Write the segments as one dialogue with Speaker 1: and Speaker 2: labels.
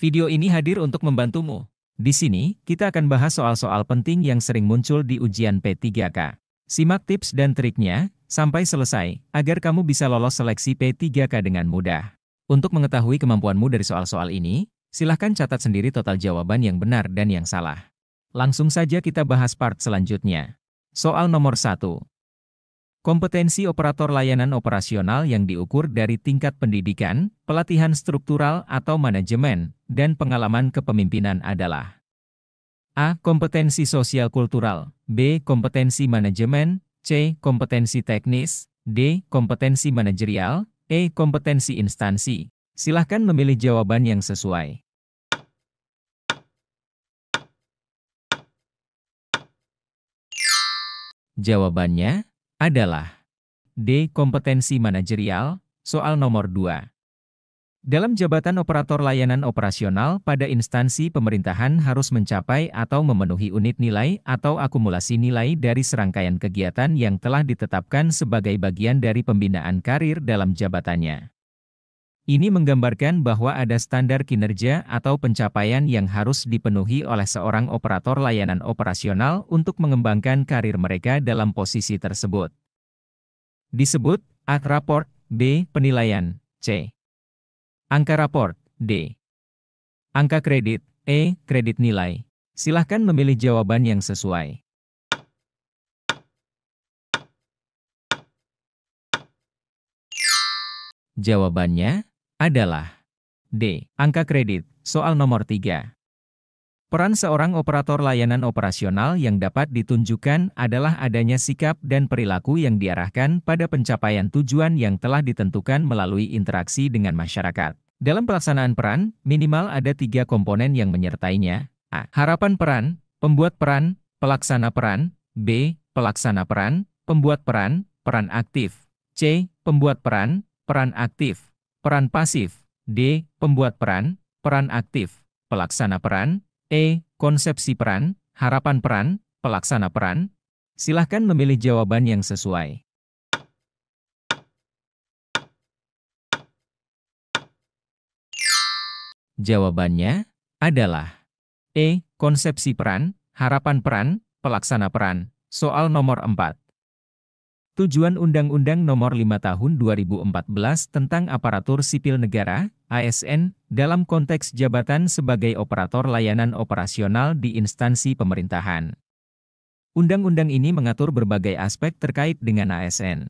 Speaker 1: Video ini hadir untuk membantumu. Di sini, kita akan bahas soal-soal penting yang sering muncul di ujian P3K. Simak tips dan triknya sampai selesai, agar kamu bisa lolos seleksi P3K dengan mudah. Untuk mengetahui kemampuanmu dari soal-soal ini, silahkan catat sendiri total jawaban yang benar dan yang salah. Langsung saja kita bahas part selanjutnya. Soal nomor 1. Kompetensi operator layanan operasional yang diukur dari tingkat pendidikan, pelatihan struktural atau manajemen, dan pengalaman kepemimpinan adalah A. Kompetensi sosial kultural, B. Kompetensi manajemen, C. Kompetensi teknis, D. Kompetensi manajerial, E. Kompetensi instansi. Silahkan memilih jawaban yang sesuai. Jawabannya adalah D. Kompetensi manajerial. Soal nomor 2. Dalam jabatan operator layanan operasional pada instansi pemerintahan harus mencapai atau memenuhi unit nilai atau akumulasi nilai dari serangkaian kegiatan yang telah ditetapkan sebagai bagian dari pembinaan karir dalam jabatannya. Ini menggambarkan bahwa ada standar kinerja atau pencapaian yang harus dipenuhi oleh seorang operator layanan operasional untuk mengembangkan karir mereka dalam posisi tersebut. Disebut A. Raport, B. Penilaian, C. Angka raport, D. Angka kredit, E. Kredit nilai. Silahkan memilih jawaban yang sesuai. Jawabannya adalah D. Angka kredit. Soal nomor 3. Peran seorang operator layanan operasional yang dapat ditunjukkan adalah adanya sikap dan perilaku yang diarahkan pada pencapaian tujuan yang telah ditentukan melalui interaksi dengan masyarakat. Dalam pelaksanaan peran, minimal ada 3 komponen yang menyertainya. A. Harapan peran, pembuat peran, pelaksana peran. B. Pelaksana peran, pembuat peran, peran aktif. C. Pembuat peran, peran aktif, peran pasif. D. Pembuat peran, peran aktif, pelaksana peran. E. Konsepsi peran, harapan peran, pelaksana peran. Silahkan memilih jawaban yang sesuai. Jawabannya adalah E. Konsepsi peran, harapan peran, pelaksana peran. Soal nomor 4. Tujuan Undang-Undang Nomor 5 Tahun 2014 tentang Aparatur Sipil Negara, ASN, dalam konteks jabatan sebagai operator layanan operasional di instansi pemerintahan. Undang-undang ini mengatur berbagai aspek terkait dengan ASN.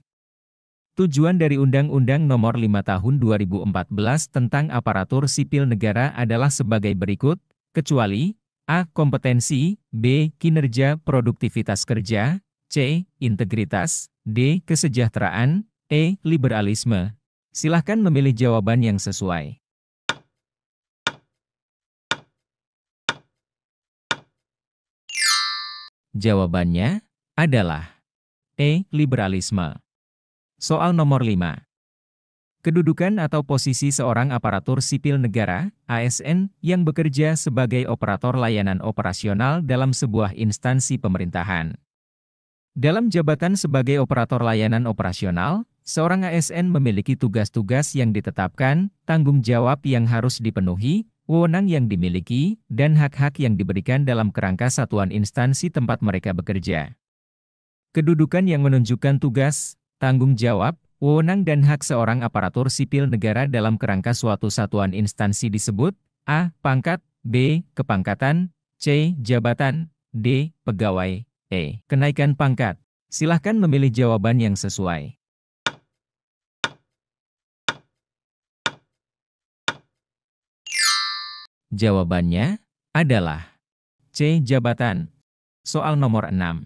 Speaker 1: Tujuan dari Undang-Undang Nomor 5 Tahun 2014 tentang Aparatur Sipil Negara adalah sebagai berikut, kecuali A. Kompetensi, B. Kinerja produktivitas kerja, C. Integritas, D. Kesejahteraan, E. Liberalisme. Silahkan memilih jawaban yang sesuai. Jawabannya adalah E. Liberalisme. Soal nomor 5. Kedudukan atau posisi seorang aparatur sipil negara, ASN, yang bekerja sebagai operator layanan operasional dalam sebuah instansi pemerintahan. Dalam jabatan sebagai operator layanan operasional, seorang ASN memiliki tugas-tugas yang ditetapkan, tanggung jawab yang harus dipenuhi, wewenang yang dimiliki, dan hak-hak yang diberikan dalam kerangka satuan instansi tempat mereka bekerja. Kedudukan yang menunjukkan tugas, tanggung jawab, wewenang dan hak seorang aparatur sipil negara dalam kerangka suatu satuan instansi disebut A. Pangkat, B. Kepangkatan, C. Jabatan, D. Pegawai, E. Kenaikan pangkat. Silahkan memilih jawaban yang sesuai. Jawabannya adalah C. Jabatan. Soal nomor 6.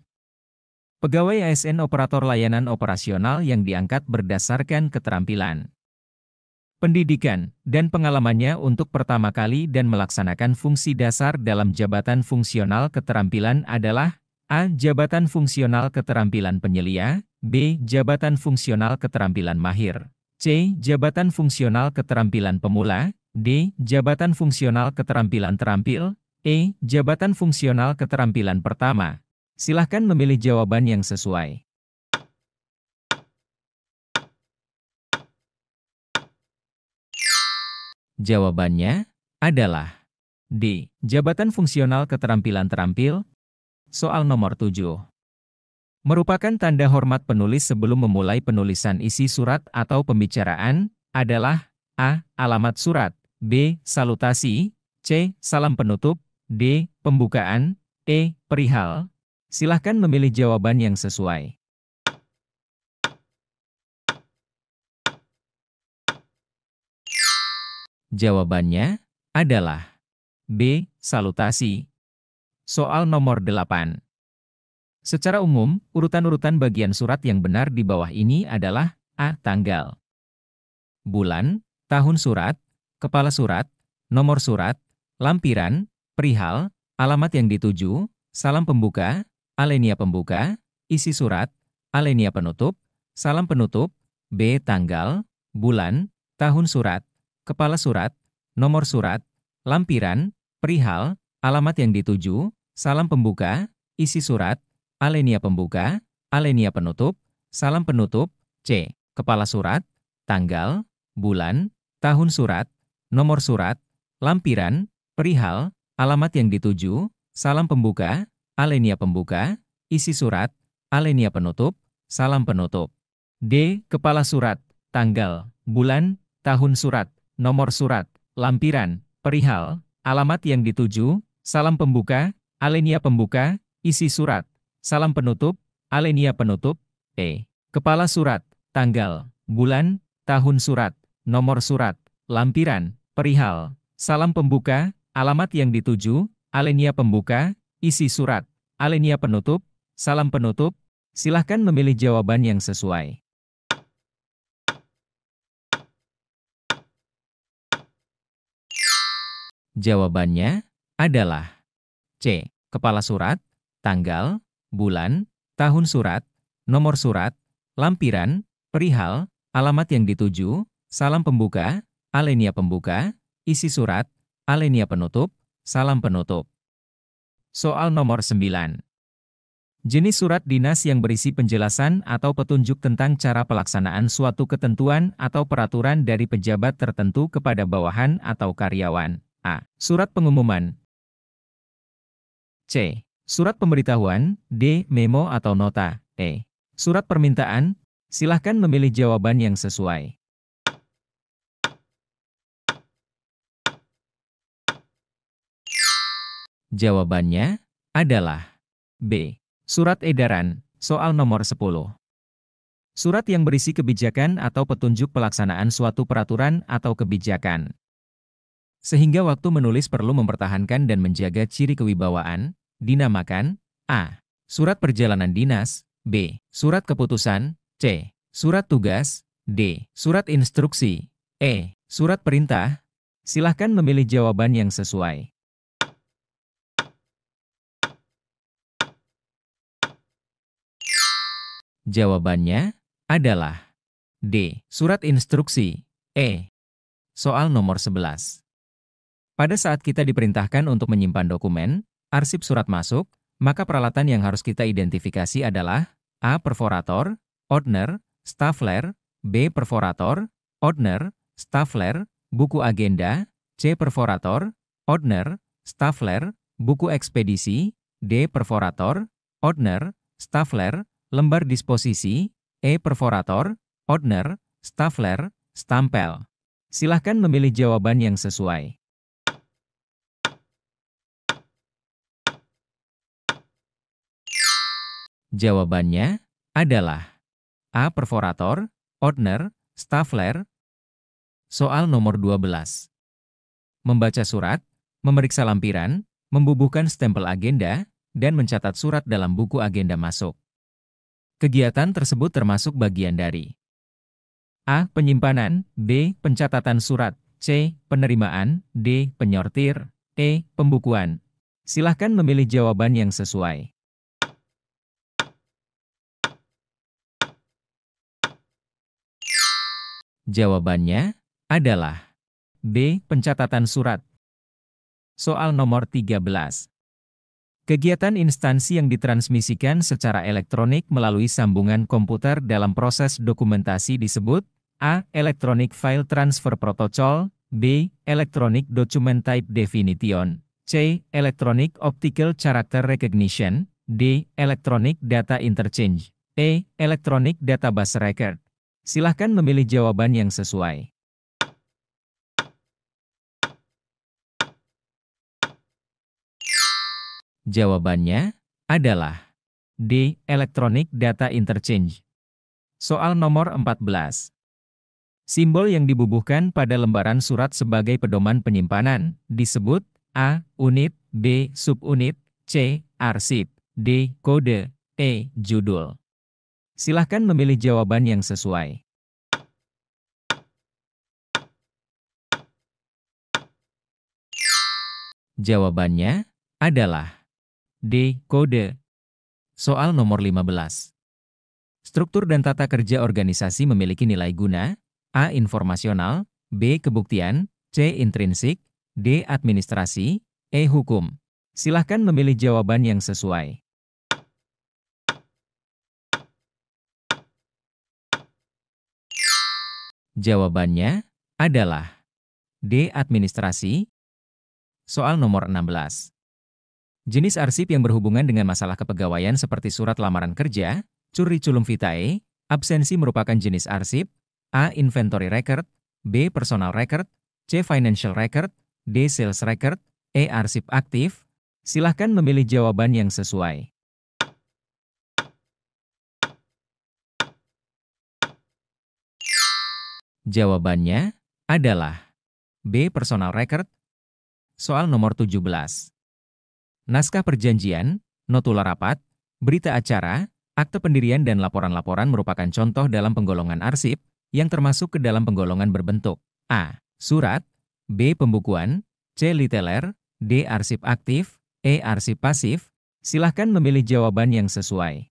Speaker 1: Pegawai ASN operator layanan operasional yang diangkat berdasarkan keterampilan, pendidikan, dan pengalamannya untuk pertama kali dan melaksanakan fungsi dasar dalam jabatan fungsional keterampilan adalah A. Jabatan fungsional keterampilan penyelia, B. Jabatan fungsional keterampilan mahir, C. Jabatan fungsional keterampilan pemula, D. Jabatan fungsional keterampilan terampil, E. Jabatan fungsional keterampilan pertama. Silahkan memilih jawaban yang sesuai. Jawabannya adalah D. Jabatan fungsional keterampilan terampil. Soal nomor 7. Merupakan tanda hormat penulis sebelum memulai penulisan isi surat atau pembicaraan adalah A. Alamat surat, B. Salutasi, C. Salam penutup, D. Pembukaan, E. Perihal. Silahkan memilih jawaban yang sesuai. Jawabannya adalah B. Salutasi. Soal nomor 8. Secara umum, urutan-urutan bagian surat yang benar di bawah ini adalah A. Tanggal, bulan, tahun surat, kepala surat, nomor surat, lampiran, perihal, alamat yang dituju, salam pembuka, alenia pembuka, isi surat, alenia penutup, salam penutup, B. Tanggal, bulan, tahun surat, kepala surat, nomor surat, lampiran, perihal, alamat yang dituju, salam pembuka, isi surat, alenia pembuka, alenia penutup, salam penutup, C. Kepala surat, tanggal, bulan, tahun surat, nomor surat, lampiran, perihal, alamat yang dituju, salam pembuka, alenia pembuka, isi surat, alenia penutup, salam penutup. D. Kepala surat, tanggal, bulan, tahun surat, nomor surat, lampiran, perihal, alamat yang dituju, salam pembuka, alenia pembuka, isi surat, salam penutup, alenia penutup, E. Kepala surat, tanggal, bulan, tahun surat, nomor surat, lampiran, perihal, salam pembuka, alamat yang dituju, alenia pembuka, isi surat, alenia penutup, salam penutup. Silahkan memilih jawaban yang sesuai. Jawabannya adalah C. Kepala surat, tanggal, bulan, tahun surat, nomor surat, lampiran, perihal, alamat yang dituju, salam pembuka, alenia pembuka, isi surat, alenia penutup, salam penutup. Soal nomor 9. Jenis surat dinas yang berisi penjelasan atau petunjuk tentang cara pelaksanaan suatu ketentuan atau peraturan dari pejabat tertentu kepada bawahan atau karyawan. A. Surat pengumuman. C. Surat pemberitahuan, D. Memo atau nota, E. Surat permintaan. Silahkan memilih jawaban yang sesuai. Jawabannya adalah B. Surat edaran. Soal nomor 10. Surat yang berisi kebijakan atau petunjuk pelaksanaan suatu peraturan atau kebijakan. Sehingga waktu menulis perlu mempertahankan dan menjaga ciri kewibawaan, dinamakan A. Surat perjalanan dinas, B. Surat keputusan, C. Surat tugas, D. Surat instruksi, E. Surat perintah. Silahkan memilih jawaban yang sesuai. Jawabannya adalah D. Surat instruksi, E. Soal nomor 11. Pada saat kita diperintahkan untuk menyimpan dokumen, arsip surat masuk, maka peralatan yang harus kita identifikasi adalah A. Perforator, ordner, stafler, B. Perforator, ordner, stafler, buku agenda, C. Perforator, ordner, stafler, buku ekspedisi, D. Perforator, ordner, stafler, lembar disposisi, E. Perforator, ordner, stafler, stampel. Silahkan memilih jawaban yang sesuai. Jawabannya adalah A. Perforator, ordner, stafler. Soal nomor 12. Membaca surat, memeriksa lampiran, membubuhkan stempel agenda, dan mencatat surat dalam buku agenda masuk. Kegiatan tersebut termasuk bagian dari A. Penyimpanan, B. Pencatatan surat, C. Penerimaan, D. Penyortir, E. Pembukuan. Silahkan memilih jawaban yang sesuai. Jawabannya adalah B. Pencatatan surat. Soal nomor 13. Kegiatan instansi yang ditransmisikan secara elektronik melalui sambungan komputer dalam proses dokumentasi disebut A. Electronic File Transfer Protocol, B. Electronic Document Type Definition. C. Electronic Optical Character Recognition. D. Electronic Data Interchange. E. Electronic Database Record. Silahkan memilih jawaban yang sesuai. Jawabannya adalah D. Electronic Data Interchange. Soal nomor 14. Simbol yang dibubuhkan pada lembaran surat sebagai pedoman penyimpanan disebut A. Unit, B. Subunit, C. Arsip, D. Kode, E. Judul. Silahkan memilih jawaban yang sesuai. Jawabannya adalah D. Kode. Soal nomor 15. Struktur dan tata kerja organisasi memiliki nilai guna A. Informasional, B. Kebuktian, C. Intrinsik, D. Administrasi, E. Hukum. Silahkan memilih jawaban yang sesuai. Jawabannya adalah D. Administrasi. Soal nomor 16. Jenis arsip yang berhubungan dengan masalah kepegawaian seperti surat lamaran kerja, curriculum vitae, absensi merupakan jenis arsip, A. Inventory record, B. Personal record, C. Financial record, D. Sales record, E. Arsip aktif. Silahkan memilih jawaban yang sesuai. Jawabannya adalah B. Personal record. Soal nomor 17. Naskah perjanjian, notula rapat, berita acara, akte pendirian dan laporan-laporan merupakan contoh dalam penggolongan arsip, yang termasuk ke dalam penggolongan berbentuk A. Surat, B. Pembukuan, C. Liteler, D. Arsip aktif, E. Arsip pasif. Silahkan memilih jawaban yang sesuai.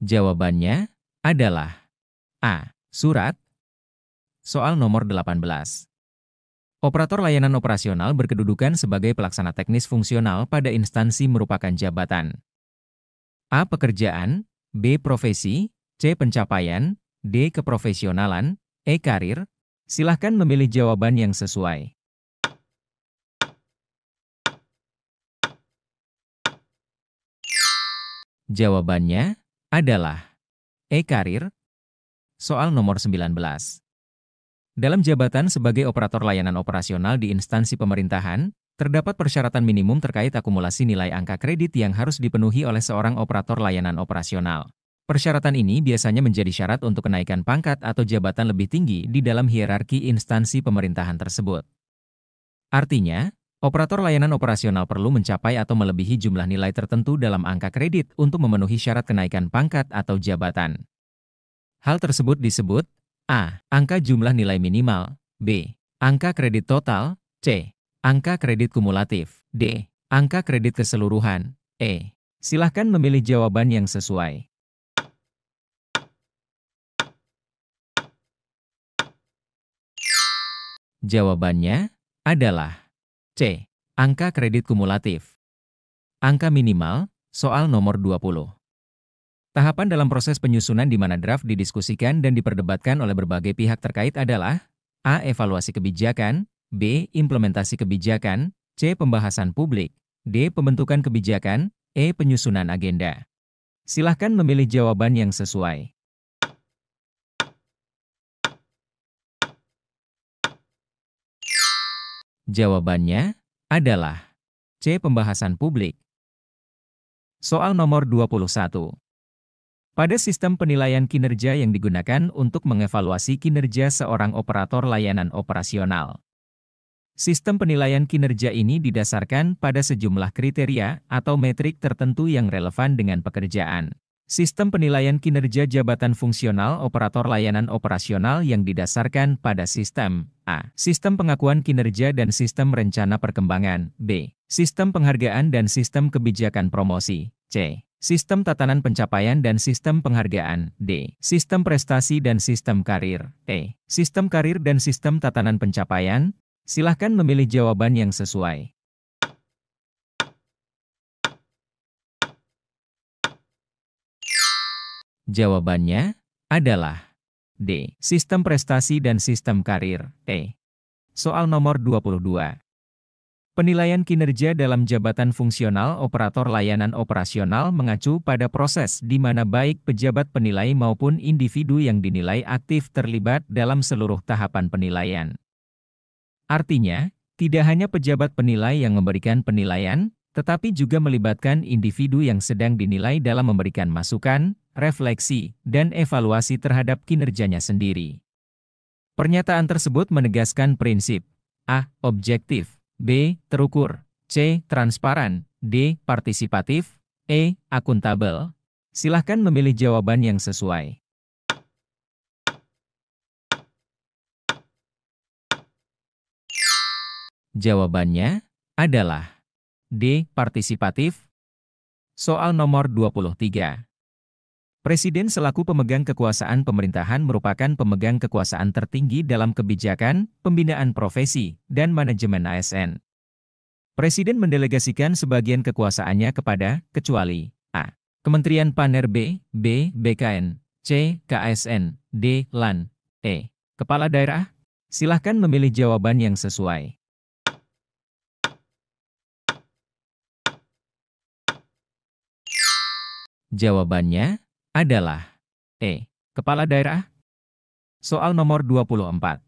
Speaker 1: Jawabannya adalah A. Surat. Soal nomor 18. Operator layanan operasional berkedudukan sebagai pelaksana teknis fungsional pada instansi merupakan jabatan A. Pekerjaan, B. Profesi, C. Pencapaian, D. Keprofesionalan, E. Karir. Silahkan memilih jawaban yang sesuai. Jawabannya adalah E. Karir. Soal nomor 19. Dalam jabatan sebagai operator layanan operasional di instansi pemerintahan, terdapat persyaratan minimum terkait akumulasi nilai angka kredit yang harus dipenuhi oleh seorang operator layanan operasional. Persyaratan ini biasanya menjadi syarat untuk kenaikan pangkat atau jabatan lebih tinggi di dalam hierarki instansi pemerintahan tersebut. Artinya, operator layanan operasional perlu mencapai atau melebihi jumlah nilai tertentu dalam angka kredit untuk memenuhi syarat kenaikan pangkat atau jabatan. Hal tersebut disebut A. Angka jumlah nilai minimal, B. Angka kredit total, C. Angka kredit kumulatif, D. Angka kredit keseluruhan, E. Silahkan memilih jawaban yang sesuai. Jawabannya adalah C. Angka kredit kumulatif. Angka minimal, soal nomor 20. Tahapan dalam proses penyusunan di mana draft didiskusikan dan diperdebatkan oleh berbagai pihak terkait adalah A. Evaluasi kebijakan, B. Implementasi kebijakan, C. Pembahasan publik, D. Pembentukan kebijakan, E. Penyusunan agenda. Silahkan memilih jawaban yang sesuai. Jawabannya adalah C. Pembahasan publik. Soal nomor 21. Pada sistem penilaian kinerja yang digunakan untuk mengevaluasi kinerja seorang operator layanan operasional. Sistem penilaian kinerja ini didasarkan pada sejumlah kriteria atau metrik tertentu yang relevan dengan pekerjaan. Sistem penilaian kinerja jabatan fungsional operator layanan operasional yang didasarkan pada sistem A. Sistem pengakuan kinerja dan sistem rencana perkembangan, B. Sistem penghargaan dan sistem kebijakan promosi, C. Sistem tatanan pencapaian dan sistem penghargaan, D. Sistem prestasi dan sistem karir, E. Sistem karir dan sistem tatanan pencapaian. Silahkan memilih jawaban yang sesuai. Jawabannya adalah D. Sistem prestasi dan sistem karir. E. Soal nomor 22. Penilaian kinerja dalam jabatan fungsional operator layanan operasional mengacu pada proses di mana baik pejabat penilai maupun individu yang dinilai aktif terlibat dalam seluruh tahapan penilaian. Artinya, tidak hanya pejabat penilai yang memberikan penilaian, tetapi juga melibatkan individu yang sedang dinilai dalam memberikan masukan, refleksi, dan evaluasi terhadap kinerjanya sendiri. Pernyataan tersebut menegaskan prinsip A. Objektif, B. Terukur, C. Transparan, D. Partisipatif, E. Akuntabel. Silahkan memilih jawaban yang sesuai. Jawabannya adalah D. Partisipatif. Soal nomor 23. Presiden selaku pemegang kekuasaan pemerintahan merupakan pemegang kekuasaan tertinggi dalam kebijakan, pembinaan profesi, dan manajemen ASN. Presiden mendelegasikan sebagian kekuasaannya kepada, kecuali A. Kementerian PANRB, B. BKN, C. KASN, D. LAN, E. Kepala Daerah. Silahkan memilih jawaban yang sesuai. Jawabannya adalah E. Kepala Daerah. Soal nomor 24.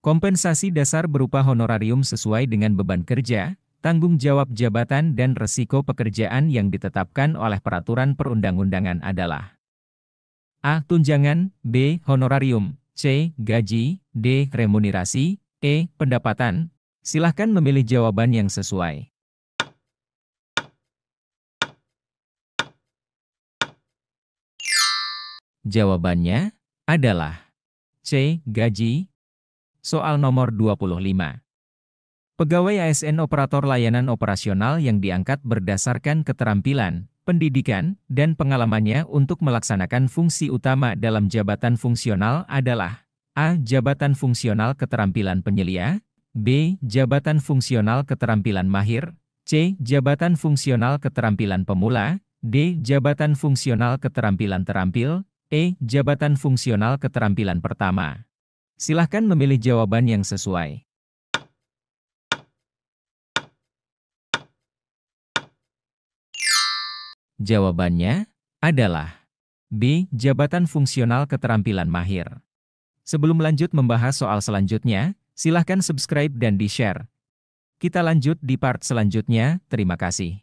Speaker 1: Kompensasi dasar berupa honorarium sesuai dengan beban kerja, tanggung jawab jabatan dan resiko pekerjaan yang ditetapkan oleh peraturan perundang-undangan adalah A. Tunjangan, B. Honorarium, C. Gaji, D. Remunerasi, E. Pendapatan. Silahkan memilih jawaban yang sesuai. Jawabannya adalah C. Gaji. Soal nomor 25. Pegawai ASN operator layanan operasional yang diangkat berdasarkan keterampilan, pendidikan, dan pengalamannya untuk melaksanakan fungsi utama dalam jabatan fungsional adalah A. Jabatan fungsional keterampilan penyelia, B. Jabatan fungsional keterampilan mahir, C. Jabatan fungsional keterampilan pemula, D. Jabatan fungsional keterampilan terampil, E. Jabatan fungsional keterampilan pertama. Silahkan memilih jawaban yang sesuai. Jawabannya adalah B. Jabatan fungsional keterampilan mahir. Sebelum lanjut membahas soal selanjutnya, silahkan subscribe dan di-share. Kita lanjut di part selanjutnya, terima kasih.